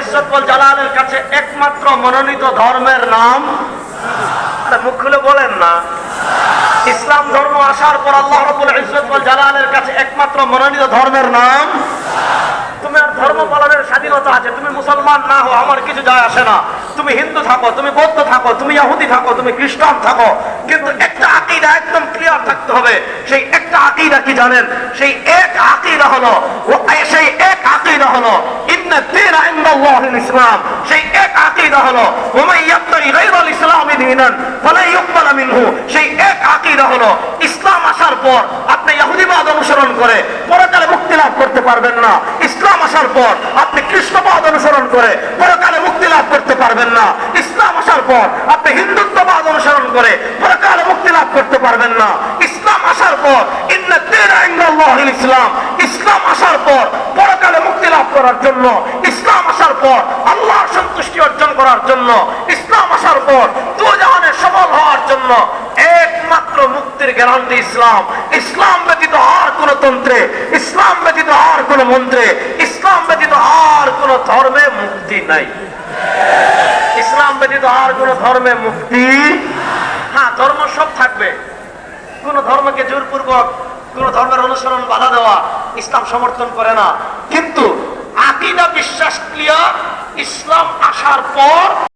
ইজ্জত ওয়াল জালালের কাছে একমাত্র মনোনীত ধর্মের নাম, মুখ খুলে বলেন না। ইসলাম ধর্ম আসার পর আল্লাহ রাব্বুল ইজ্জত ওয়াল জালালের কাছে একমাত্র মনোনীত ধর্মের নাম। তোমার ধর্ম পালনের স্বাধীনতা আছে, তুমি মুসলমান না হও আমার কিছু যায় আসে না, তুমি হিন্দু থাকো, তুমি বৌদ্ধ থাকো, তুমি ইহুদি থাকো, তুমি খ্রিস্টান থাকো, কিন্তু একটা আকীদা একদম ক্লিয়ার থাকতে হবে। সেই একটা আকীদা কি জানেন? সেই এক আকীদা হলো ইন্না দীনা ইনদাল্লাহিল ইসলাম। সেই এক আকীদা হলো ওয়া মান ইয়াবতাগি গায়রাল ইসলামি দীনান ফালা ইউকবাল মিনহু। সেই এক আকীদা হলো ইসলাম আসার পর আপনি ইহুদিবাদ অনুসরণ করে পরকালে মুক্তি লাভ করতে পারবেন না। ইসলাম আসার পর আপনি কৃষ্ণবাদ অনুসরণ করে পরকালে মুক্তি লাভ করতে পারবেন না। ইসলাম আসার পর আপনি হিন্দুত্ববাদ অনুসরণ করে পরকালে মুক্তি লাভ করতে পারবেন না। ইসলাম আসার পর ইন্না দীনা ইনদাল্লাহিল ইসলাম। ইসলাম আসার পর পরকালে মুক্তি লাভ করার জন্য, ইসলাম আসার পর আল্লাহর সন্তুষ্টি অর্জন করার জন্য, ইসলাম আসার পর দুজাহানে সফল হওয়ার জন্য একমাত্র মুক্তির গ্যারান্টি ইসলাম। ইসলাম ব্যতীত আর কোন তন্ত্রে, ইসলাম ব্যতীত আর কোন মন্ত্রে, ইসলাম ব্যতীত আর কোন ধর্মে মুক্তি নাই। ইসলাম ব্যতীত আর কোন ধর্মে মুক্তি। হ্যাঁ, ধর্ম সব থাকবে, কোন ধর্মকে জোরপূর্বক কোন ধর্মের অনুসরণ বাধা দেওয়া ইসলাম সমর্থন করে না। কিন্তু আকীদা বিশ্বাস ক্লিয়ার, ইসলাম আসার পর